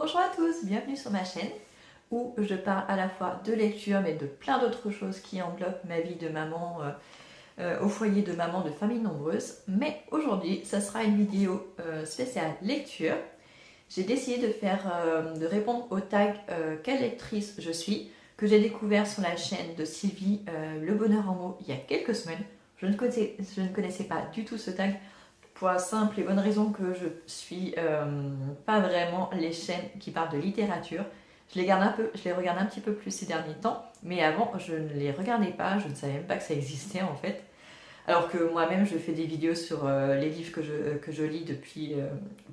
Bonjour à tous, bienvenue sur ma chaîne où je parle à la fois de lecture mais de plein d'autres choses qui englobent ma vie de maman au foyer de maman de famille nombreuse. Mais aujourd'hui, ça sera une vidéo spéciale lecture. J'ai décidé de répondre au tag quelle lectrice je suis, que j'ai découvert sur la chaîne de Sylvie Le Bonheur en mots il y a quelques semaines. Je ne connaissais pas du tout ce tag pour la simple et bonne raison que je suis pas vraiment les chaînes qui parlent de littérature. Je les regarde un petit peu plus ces derniers temps, mais avant je ne les regardais pas, je ne savais même pas que ça existait en fait. Alors que moi-même je fais des vidéos sur les livres que je lis depuis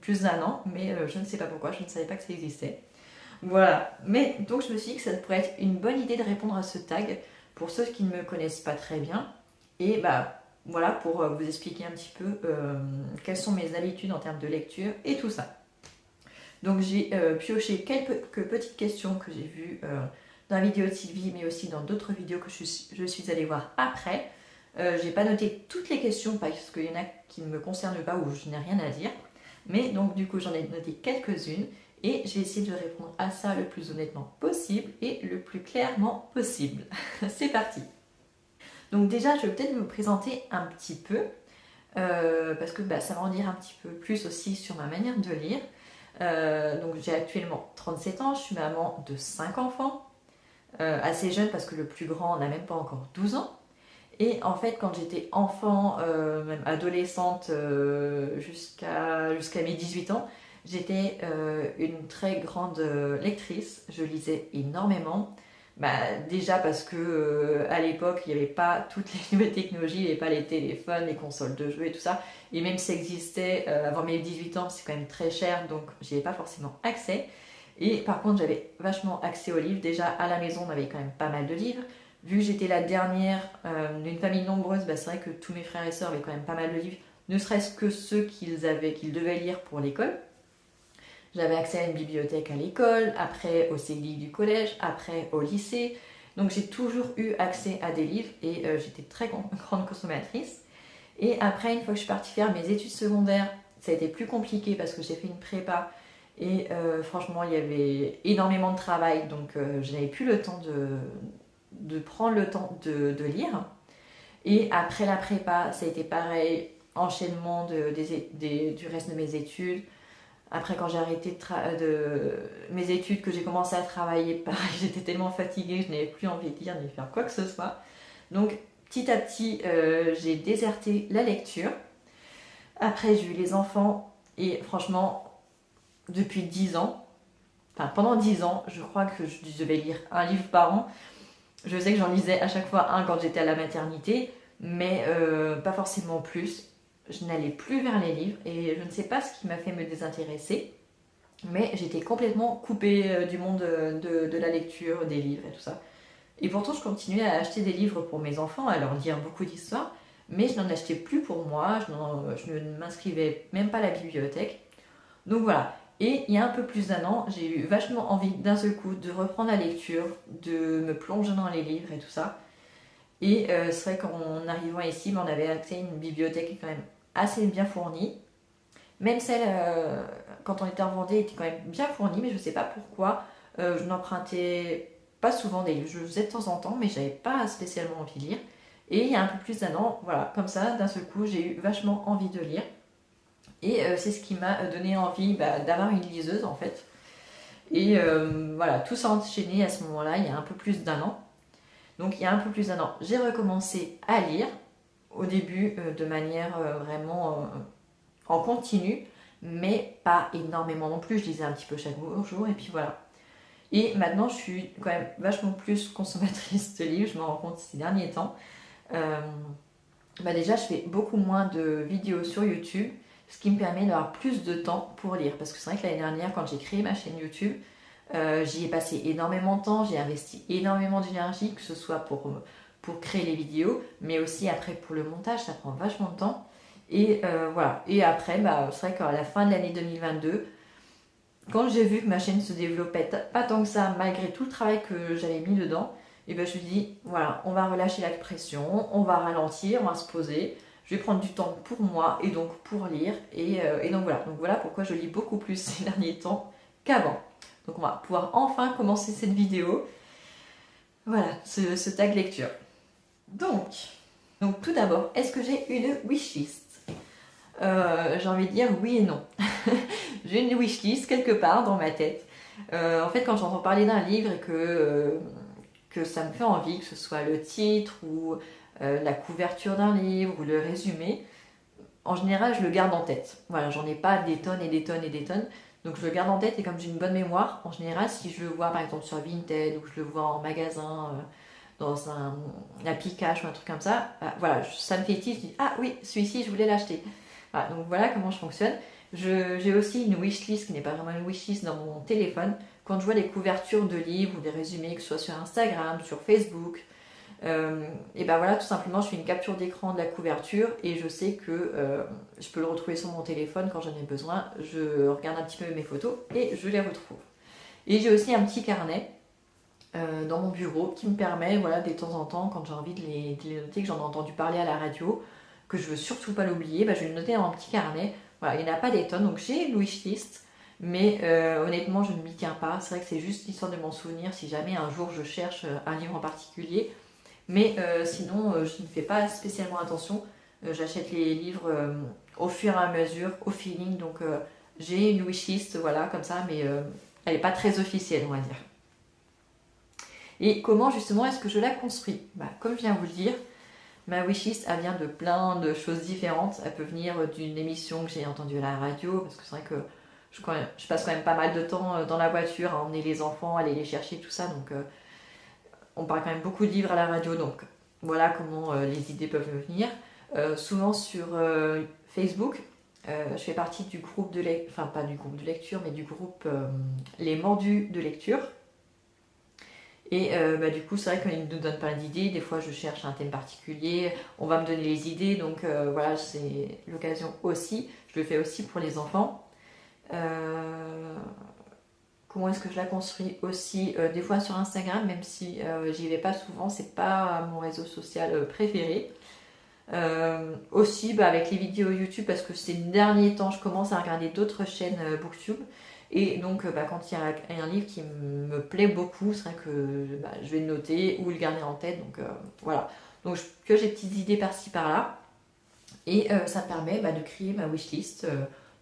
plus d'un an, mais je ne sais pas pourquoi, je ne savais pas que ça existait. Voilà, mais donc je me suis dit que ça pourrait être une bonne idée de répondre à ce tag pour ceux qui ne me connaissent pas très bien. Et bah voilà, pour vous expliquer un petit peu quelles sont mes habitudes en termes de lecture et tout ça. Donc j'ai pioché quelques petites questions que j'ai vues dans la vidéo de Sylvie, mais aussi dans d'autres vidéos que je suis allée voir après. J'ai pas noté toutes les questions parce qu'il y en a qui ne me concernent pas ou je n'ai rien à dire. Mais donc du coup j'en ai noté quelques-unes et j'ai essayé de répondre à ça le plus honnêtement possible et le plus clairement possible. C'est parti! Donc déjà, je vais peut-être me présenter un petit peu, parce que ça va en dire un petit peu plus aussi sur ma manière de lire. Donc j'ai actuellement 37 ans, je suis maman de 5 enfants, assez jeune parce que le plus grand n'a même pas encore 12 ans. Et en fait, quand j'étais enfant, même adolescente, jusqu'à mes 18 ans, j'étais une très grande lectrice, je lisais énormément. Déjà parce que à l'époque il n'y avait pas toutes les nouvelles technologies, il n'y avait pas les téléphones, les consoles de jeux et tout ça, et même si ça existait avant mes 18 ans c'est quand même très cher donc j'y avais pas forcément accès. Et par contre j'avais vachement accès aux livres, déjà à la maison on avait quand même pas mal de livres, vu que j'étais la dernière d'une famille nombreuse, c'est vrai que tous mes frères et sœurs avaient quand même pas mal de livres, ne serait-ce que ceux qu'ils devaient lire pour l'école. J'avais accès à une bibliothèque à l'école, après au CDI du collège, après au lycée. Donc j'ai toujours eu accès à des livres et j'étais très grande consommatrice. Et après, une fois que je suis partie faire mes études secondaires, ça a été plus compliqué parce que j'ai fait une prépa et franchement il y avait énormément de travail donc je n'avais plus le temps de prendre le temps de lire. Et après la prépa, ça a été pareil, enchaînement du reste de mes études. Après, quand j'ai arrêté mes études, que j'ai commencé à travailler, pareil, j'étais tellement fatiguée, je n'avais plus envie de lire ni de faire quoi que ce soit. Donc, petit à petit, j'ai déserté la lecture. Après, j'ai eu les enfants et franchement, depuis 10 ans, enfin pendant 10 ans, je crois que je devais lire un livre par an. Je sais que j'en lisais à chaque fois un quand j'étais à la maternité, mais pas forcément plus. Je n'allais plus vers les livres et je ne sais pas ce qui m'a fait me désintéresser, mais j'étais complètement coupée du monde de la lecture, des livres et tout ça. Et pourtant, je continuais à acheter des livres pour mes enfants, à leur lire beaucoup d'histoires, mais je n'en achetais plus pour moi, je ne m'inscrivais même pas à la bibliothèque. Donc voilà. Et il y a un peu plus d'un an, j'ai eu vachement envie d'un seul coup de reprendre la lecture, de me plonger dans les livres et tout ça. Et c'est vrai qu'en arrivant ici, on avait accès à une bibliothèque quand même assez bien fournie. Même celle, quand on était en Vendée, était quand même bien fournie, mais je ne sais pas pourquoi. Je n'empruntais pas souvent des livres. Je le faisais de temps en temps, mais je n'avais pas spécialement envie de lire. Et il y a un peu plus d'un an, voilà, comme ça, d'un seul coup, j'ai eu vachement envie de lire. Et c'est ce qui m'a donné envie d'avoir une liseuse, en fait. Et voilà, tout s'est enchaîné à ce moment-là, il y a un peu plus d'un an. Donc il y a un peu plus d'un an, j'ai recommencé à lire, au début de manière vraiment en continu, mais pas énormément non plus, je lisais un petit peu chaque jour et puis voilà. Et maintenant je suis quand même vachement plus consommatrice de livres, je me rends compte ces derniers temps. Déjà je fais beaucoup moins de vidéos sur YouTube, ce qui me permet d'avoir plus de temps pour lire, parce que c'est vrai que l'année dernière quand j'ai créé ma chaîne YouTube, j'y ai passé énormément de temps, j'ai investi énormément d'énergie, que ce soit pour créer les vidéos, mais aussi après pour le montage, ça prend vachement de temps. Et voilà. Et après, c'est vrai qu'à la fin de l'année 2022, quand j'ai vu que ma chaîne se développait pas tant que ça, malgré tout le travail que j'avais mis dedans, et je me suis dit, voilà, on va relâcher la pression, on va ralentir, on va se poser, je vais prendre du temps pour moi et donc pour lire. Et donc voilà. Donc voilà pourquoi je lis beaucoup plus ces derniers temps qu'avant. Donc on va pouvoir enfin commencer cette vidéo. Voilà, ce tag lecture. Donc tout d'abord, est-ce que j'ai une wishlist? J'ai envie de dire oui et non. J'ai une wishlist quelque part dans ma tête. En fait, quand j'entends parler d'un livre et que ça me fait envie, que ce soit le titre ou la couverture d'un livre ou le résumé, en général, je le garde en tête. Voilà, j'en ai pas des tonnes et des tonnes et des tonnes. Donc je le garde en tête et comme j'ai une bonne mémoire, en général, si je le vois par exemple sur Vinted ou que je le vois en magasin, dans un Happy Cash ou un truc comme ça, voilà, ça me fait tilt, je dis ah oui, celui-ci, je voulais l'acheter. Voilà, donc voilà comment je fonctionne. J'ai aussi une wishlist qui n'est pas vraiment une wishlist dans mon téléphone. Quand je vois des couvertures de livres ou des résumés, que ce soit sur Instagram, sur Facebook, et ben voilà, tout simplement, je fais une capture d'écran de la couverture et je sais que je peux le retrouver sur mon téléphone quand j'en ai besoin. Je regarde un petit peu mes photos et je les retrouve. Et j'ai aussi un petit carnet dans mon bureau qui me permet, voilà, de temps en temps, quand j'ai envie de les noter, que j'en ai entendu parler à la radio, que je veux surtout pas l'oublier, je vais le noter dans mon petit carnet. Voilà, il n'y en a pas des tonnes, donc j'ai une wishlist, mais honnêtement, je ne m'y tiens pas. C'est vrai que c'est juste l'histoire de m'en souvenir si jamais un jour je cherche un livre en particulier. Mais sinon, je ne fais pas spécialement attention. J'achète les livres au fur et à mesure, au feeling. Donc j'ai une wishlist, voilà, comme ça, mais elle n'est pas très officielle, on va dire. Et comment justement est-ce que je la construis? Comme je viens de vous le dire, ma wishlist, elle vient de plein de choses différentes. Elle peut venir d'une émission que j'ai entendue à la radio, parce que c'est vrai que je passe quand même pas mal de temps dans la voiture à emmener les enfants, aller les chercher, tout ça. Donc on parle quand même beaucoup de livres à la radio, donc voilà comment les idées peuvent me venir. Souvent sur Facebook, je fais partie du groupe de lecture, enfin pas du groupe de lecture, mais du groupe Les Mordus de lecture. Et du coup, c'est vrai qu'il nous donne plein d'idées. Des fois, je cherche un thème particulier, on va me donner les idées, donc voilà, c'est l'occasion aussi. Je le fais aussi pour les enfants. Comment est-ce que je la construis aussi des fois sur Instagram, même si j'y vais pas souvent, c'est pas mon réseau social préféré. Aussi avec les vidéos YouTube, parce que ces derniers temps, je commence à regarder d'autres chaînes Booktube. Et donc, quand il y a un livre qui me plaît beaucoup, c'est vrai que je vais le noter ou le garder en tête. Donc, voilà. Donc, que j'ai des petites idées par-ci par-là. Et ça me permet de créer ma wishlist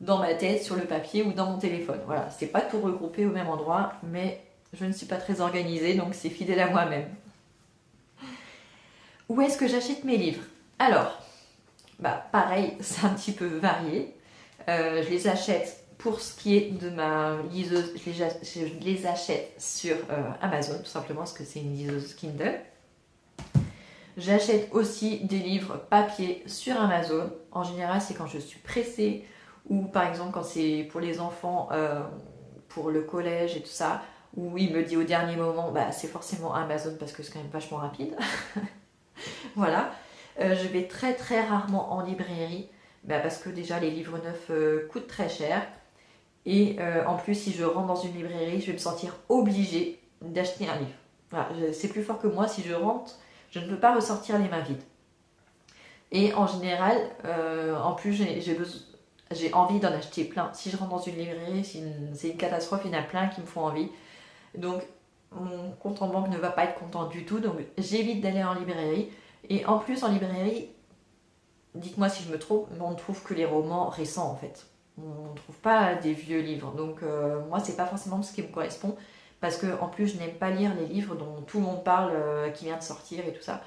dans ma tête, sur le papier ou dans mon téléphone. Voilà. C'est pas tout regroupé au même endroit, mais je ne suis pas très organisée, donc c'est fidèle à moi-même. Où est-ce que j'achète mes livres? Alors, pareil, c'est un petit peu varié. Je les achète. Pour ce qui est de ma liseuse, je les achète sur Amazon, tout simplement parce que c'est une liseuse Kindle. J'achète aussi des livres papier sur Amazon. En général, c'est quand je suis pressée ou par exemple quand c'est pour les enfants, pour le collège et tout ça, où il me dit au dernier moment, c'est forcément Amazon parce que c'est quand même vachement rapide. Voilà. Je vais très très rarement en librairie parce que déjà les livres neufs coûtent très cher. Et en plus, si je rentre dans une librairie, je vais me sentir obligée d'acheter un livre. Voilà, c'est plus fort que moi. Si je rentre, je ne peux pas ressortir les mains vides. Et en général, en plus, j'ai envie d'en acheter plein. Si je rentre dans une librairie, c'est une catastrophe, il y en a plein qui me font envie. Donc, mon compte en banque ne va pas être content du tout. Donc, j'évite d'aller en librairie. Et en plus, en librairie, dites-moi si je me trompe, mais on ne trouve que les romans récents en fait. On ne trouve pas des vieux livres. Donc moi, c'est pas forcément ce qui me correspond. Parce que en plus, je n'aime pas lire les livres dont tout le monde parle, qui vient de sortir et tout ça.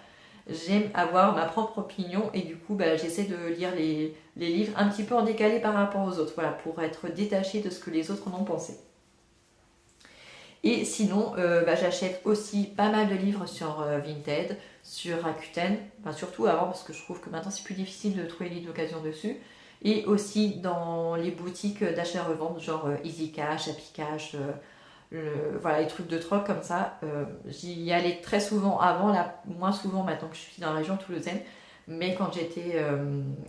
J'aime avoir ma propre opinion et du coup, j'essaie de lire les livres un petit peu en décalé par rapport aux autres. Voilà, pour être détachée de ce que les autres en ont pensé. Et sinon, j'achète aussi pas mal de livres sur Vinted, sur Rakuten, surtout avant parce que je trouve que maintenant c'est plus difficile de trouver les livres d'occasion dessus. Et aussi dans les boutiques d'achat-revente, genre Easy Cash, Happy Cash, voilà, les trucs de troc comme ça. J'y allais très souvent avant, là moins souvent maintenant que je suis dans la région toulousaine. Mais quand j'étais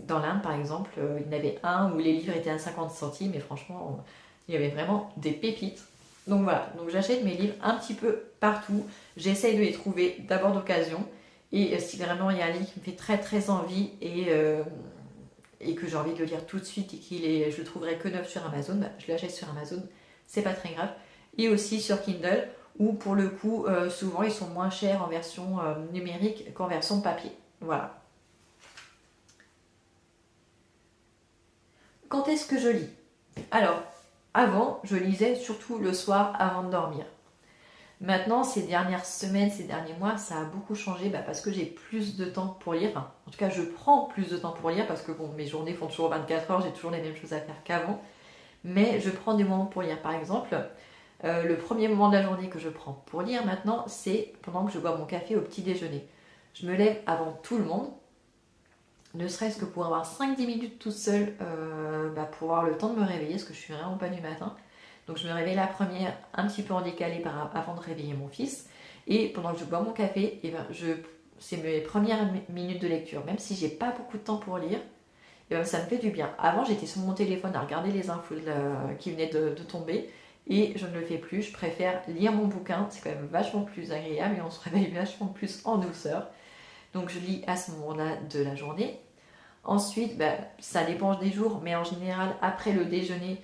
dans l'Inde par exemple, il y en avait un où les livres étaient à 50 centimes et franchement, il y avait vraiment des pépites. Donc voilà, donc j'achète mes livres un petit peu partout. J'essaye de les trouver d'abord d'occasion. Et si vraiment il y a un livre qui me fait très très envie et que j'ai envie de le lire tout de suite et je le trouverai que neuf sur Amazon, je l'achète sur Amazon, c'est pas très grave. et aussi sur Kindle, où pour le coup, souvent ils sont moins chers en version numérique qu'en version papier. Voilà. Quand est-ce que je lis? Alors, avant, je lisais surtout le soir avant de dormir. Maintenant, ces dernières semaines, ces derniers mois, ça a beaucoup changé parce que j'ai plus de temps pour lire. Enfin, en tout cas, je prends plus de temps pour lire parce que bon, mes journées font toujours 24 heures, j'ai toujours les mêmes choses à faire qu'avant. Mais je prends des moments pour lire. Par exemple, le premier moment de la journée que je prends pour lire maintenant, c'est pendant que je bois mon café au petit déjeuner. Je me lève avant tout le monde, ne serait-ce que pour avoir 5-10 minutes toute seule, pour avoir le temps de me réveiller, parce que je suis vraiment pas du matin. Donc je me réveille la première, un petit peu en décalé avant de réveiller mon fils. Et pendant que je bois mon café, c'est mes premières minutes de lecture. Même si j'ai pas beaucoup de temps pour lire, ça me fait du bien. Avant, j'étais sur mon téléphone à regarder les infos qui venaient de tomber. Et je ne le fais plus. Je préfère lire mon bouquin. C'est quand même vachement plus agréable et on se réveille vachement plus en douceur. Donc je lis à ce moment-là de la journée. Ensuite, ça dépend des jours, mais en général, après le déjeuner,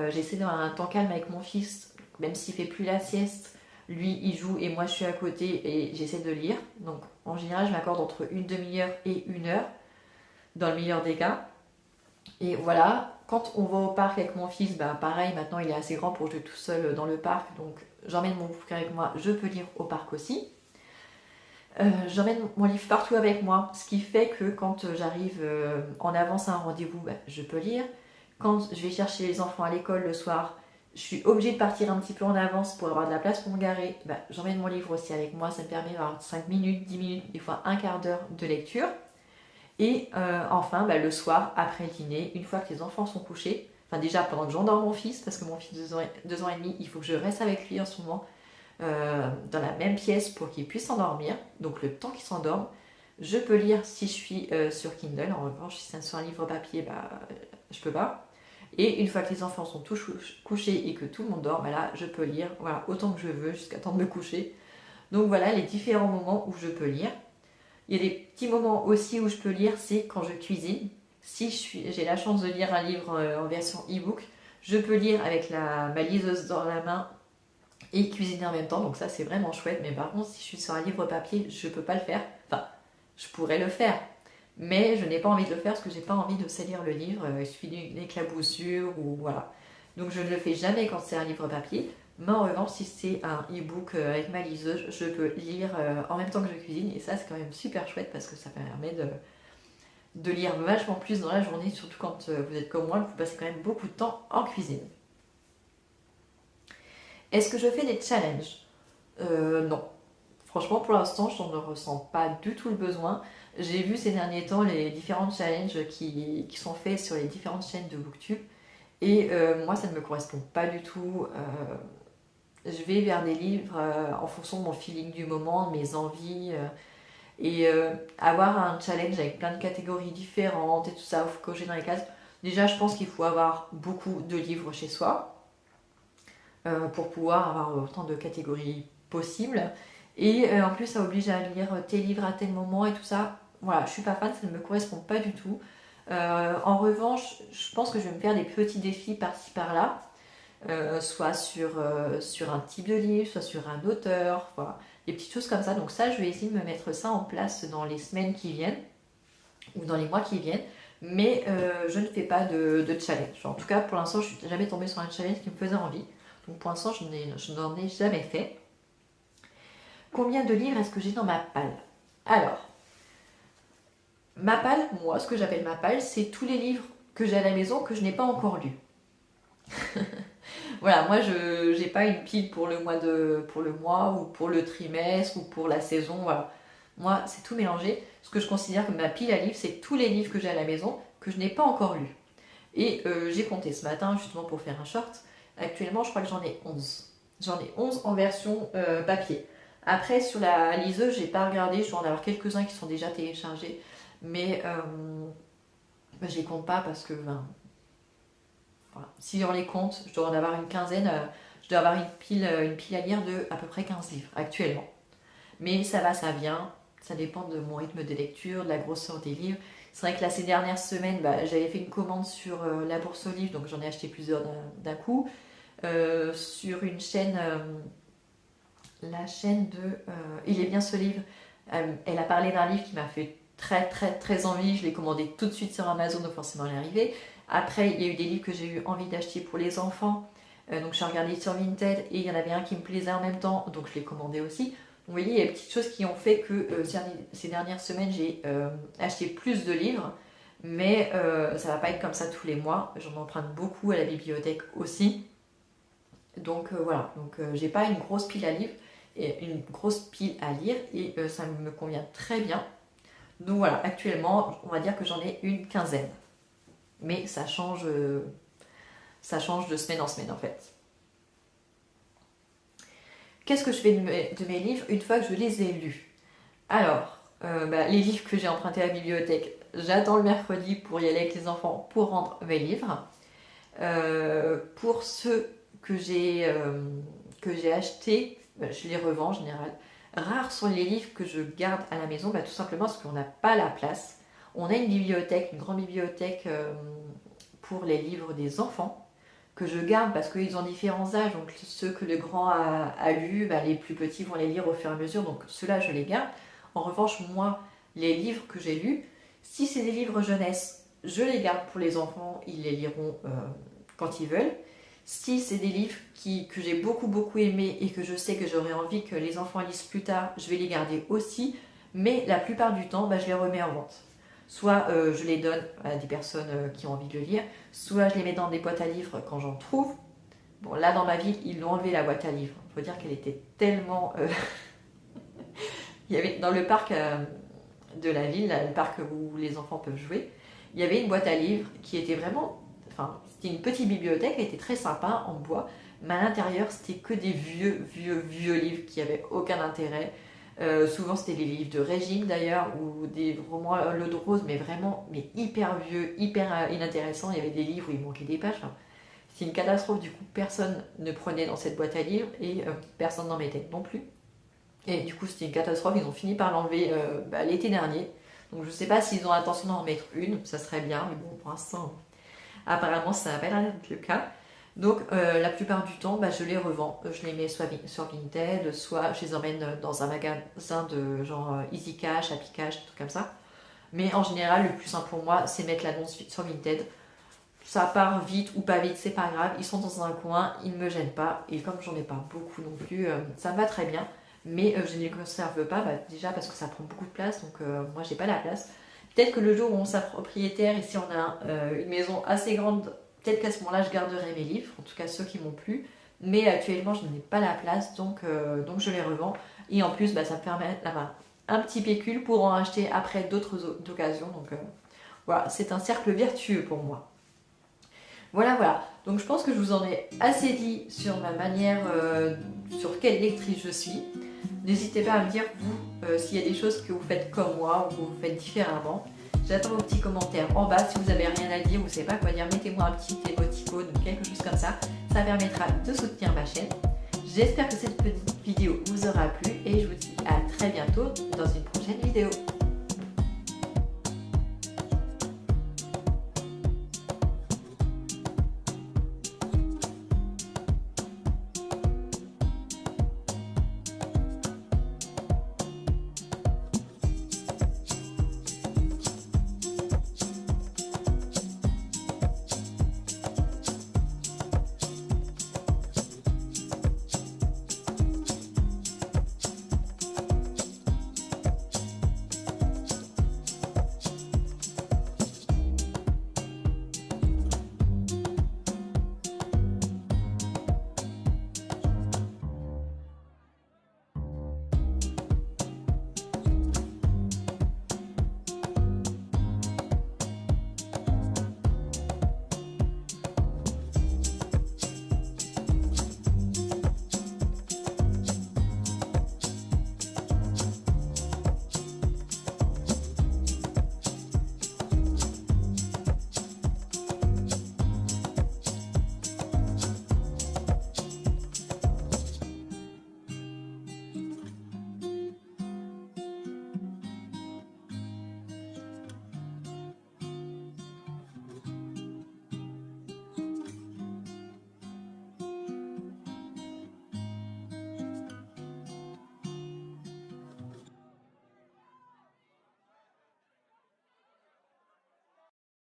j'essaie d'avoir un temps calme avec mon fils, même s'il fait plus la sieste. Lui, il joue et moi, je suis à côté et j'essaie de lire. Donc, en général, je m'accorde entre une demi-heure et 1 heure, dans le meilleur des cas. Et voilà, quand on va au parc avec mon fils, pareil, maintenant, il est assez grand pour jouer tout seul dans le parc. Donc, j'emmène mon bouquin avec moi, je peux lire au parc aussi. J'emmène mon livre partout avec moi, ce qui fait que quand j'arrive en avance à un rendez-vous, je peux lire. Quand je vais chercher les enfants à l'école le soir, je suis obligée de partir un petit peu en avance pour avoir de la place pour me garer. J'emmène mon livre aussi avec moi, ça me permet d'avoir 5 minutes, 10 minutes, des fois un quart d'heure de lecture. Et enfin, le soir, après le dîner, une fois que les enfants sont couchés, enfin déjà pendant que j'endors mon fils, parce que mon fils de 2 ans et demi, il faut que je reste avec lui en ce moment, dans la même pièce pour qu'il puisse s'endormir. Donc le temps qu'il s'endorme, je peux lire si je suis sur Kindle. En revanche, si c'est sur un livre papier, je peux pas. Et une fois que les enfants sont tous couchés et que tout le monde dort, là, je peux lire autant que je veux jusqu'à temps de me coucher. Donc voilà les différents moments où je peux lire. Il y a des petits moments aussi où je peux lire, c'est quand je cuisine. Si j'ai la chance de lire un livre en version e-book, je peux lire avec ma liseuse dans la main et cuisiner en même temps, donc ça c'est vraiment chouette. Mais par contre, si je suis sur un livre papier, je peux pas le faire. Enfin, je pourrais le faire, mais je n'ai pas envie de le faire parce que j'ai pas envie de salir le livre. Il suffit d'une éclaboussure ou voilà. Donc je ne le fais jamais quand c'est un livre papier. Mais en revanche, si c'est un e-book avec ma liseuse, je peux lire en même temps que je cuisine, et ça c'est quand même super chouette parce que ça permet de lire vachement plus dans la journée, surtout quand vous êtes comme moi, vous passez quand même beaucoup de temps en cuisine. Est-ce que je fais des challenges? Non. Franchement, pour l'instant, je ne ressens pas du tout le besoin. J'ai vu ces derniers temps les différents challenges qui sont faits sur les différentes chaînes de Booktube. Et moi, ça ne me correspond pas du tout. Je vais vers des livres en fonction de mon feeling du moment, de mes envies. Et avoir un challenge avec plein de catégories différentes et tout ça, il faut cocher dans les cases. Déjà, je pense qu'il faut avoir beaucoup de livres chez soi. Pour pouvoir avoir autant de catégories possibles. Et en plus, ça oblige à lire tes livres à tel moment et tout ça. Voilà, je suis pas fan, ça ne me correspond pas du tout. En revanche, je pense que je vais me faire des petits défis par-ci par-là, soit sur un type de livre, soit sur un auteur, voilà, des petites choses comme ça. Donc ça, je vais essayer de me mettre ça en place dans les semaines qui viennent ou dans les mois qui viennent. Mais je ne fais pas de challenge. En tout cas, pour l'instant, je suis jamais tombée sur un challenge qui me faisait envie. Donc pour l'instant, je n'en ai jamais fait. Combien de livres est-ce que j'ai dans ma palle? Alors, ma palle, moi, ce que j'appelle ma palle, c'est tous les livres que j'ai à la maison que je n'ai pas encore lus. Voilà, moi, je n'ai pas une pile pour le mois ou pour le trimestre ou pour la saison. Voilà. Moi, c'est tout mélangé. Ce que je considère comme ma pile à livres, c'est tous les livres que j'ai à la maison que je n'ai pas encore lus. Et j'ai compté ce matin, justement pour faire un short. Actuellement, je crois que j'en ai 11. J'en ai 11 en version papier. Après, sur la liseuse, j'ai pas regardé. Je dois en avoir quelques-uns qui sont déjà téléchargés. Mais je les compte pas parce que voilà. Si on les compte, je dois en avoir une quinzaine. Je dois avoir une pile à lire de à peu près 15 livres actuellement. Mais ça va, ça vient. Ça dépend de mon rythme de lecture, de la grosseur des livres. C'est vrai que là, ces dernières semaines, j'avais fait une commande sur la bourse aux livres, donc j'en ai acheté plusieurs d'un coup. sur une chaîne, la chaîne de Il est bien ce livre. Elle a parlé d'un livre qui m'a fait très envie. Je l'ai commandé tout de suite sur Amazon, donc forcément elle est arrivée. Après, il y a eu des livres que j'ai eu envie d'acheter pour les enfants. Donc j'ai regardé sur Vinted et il y en avait un qui me plaisait en même temps, donc je l'ai commandé aussi. Donc vous voyez, il y a des petites choses qui ont fait que ces dernières semaines, j'ai acheté plus de livres. Mais ça va pas être comme ça tous les mois. J'en emprunte beaucoup à la bibliothèque aussi. Donc voilà, donc j'ai pas une grosse pile à livres et une grosse pile à lire et ça me convient très bien. Donc voilà, actuellement, on va dire que j'en ai une quinzaine. Mais ça change de semaine en semaine en fait. Qu'est-ce que je fais de mes livres une fois que je les ai lus? Alors, les livres que j'ai empruntés à la bibliothèque, j'attends le mercredi pour y aller avec les enfants pour rendre mes livres. Pour ceux que j'ai achetés, je les revends en général. Rares sont les livres que je garde à la maison, tout simplement parce qu'on n'a pas la place. On a une bibliothèque, une grande bibliothèque pour les livres des enfants que je garde parce qu'ils ont différents âges. Donc ceux que le grand a lus, les plus petits vont les lire au fur et à mesure. Donc ceux-là, je les garde. En revanche, moi, les livres que j'ai lus, si c'est des livres jeunesse, je les garde pour les enfants. Ils les liront quand ils veulent. Si c'est des livres que j'ai beaucoup aimés et que je sais que j'aurais envie que les enfants lisent plus tard, je vais les garder aussi. Mais la plupart du temps, je les remets en vente. Soit je les donne à des personnes qui ont envie de le lire, soit je les mets dans des boîtes à livres quand j'en trouve. Bon, là dans ma ville, ils l'ont enlevé la boîte à livres. Il faut dire qu'elle était tellement... Il y avait dans le parc de la ville, le parc où les enfants peuvent jouer, il y avait une boîte à livres qui était vraiment... c'était une petite bibliothèque, elle était très sympa en bois, mais à l'intérieur, c'était que des vieux livres qui n'avaient aucun intérêt. Souvent, c'était des livres de régime d'ailleurs, ou des romans l'eau de rose, mais vraiment hyper vieux, hyper inintéressants. Il y avait des livres où il manquait des pages. C'était une catastrophe, du coup, personne ne prenait dans cette boîte à livres et personne n'en mettait non plus. Et du coup, c'était une catastrophe, ils ont fini par l'enlever l'été dernier. Donc je ne sais pas s'ils ont l'intention d'en remettre une, ça serait bien, mais bon, pour l'instant, apparemment, ça n'a pas l'air d'être le cas. Donc la plupart du temps, je les revends. Je les mets soit sur Vinted, soit je les emmène dans un magasin de genre Easy Cash, Happy Cash, des trucs comme ça. Mais en général, le plus simple pour moi, c'est mettre l'annonce sur Vinted. Ça part vite ou pas vite, c'est pas grave. Ils sont dans un coin, ils ne me gênent pas. Et comme j'en ai pas beaucoup non plus, ça me va très bien. Mais je ne les conserve pas, déjà parce que ça prend beaucoup de place. Donc moi, j'ai pas la place. Peut-être que le jour où on sera propriétaire, ici on a une maison assez grande, peut-être qu'à ce moment-là, je garderai mes livres, en tout cas ceux qui m'ont plu. Mais actuellement, je n'ai pas la place, donc je les revends. Et en plus, ça me permet d'avoir un petit pécule pour en acheter après d'autres occasions. Donc voilà, c'est un cercle vertueux pour moi. Voilà. Donc je pense que je vous en ai assez dit sur ma manière, sur quelle lectrice je suis. N'hésitez pas à me dire, vous, s'il y a des choses que vous faites comme moi ou que vous faites différemment. J'attends vos petits commentaires en bas. Si vous n'avez rien à dire, vous ne savez pas quoi dire, mettez-moi un petit émoticône ou quelque chose comme ça. Ça permettra de soutenir ma chaîne. J'espère que cette petite vidéo vous aura plu et je vous dis à très bientôt dans une prochaine vidéo.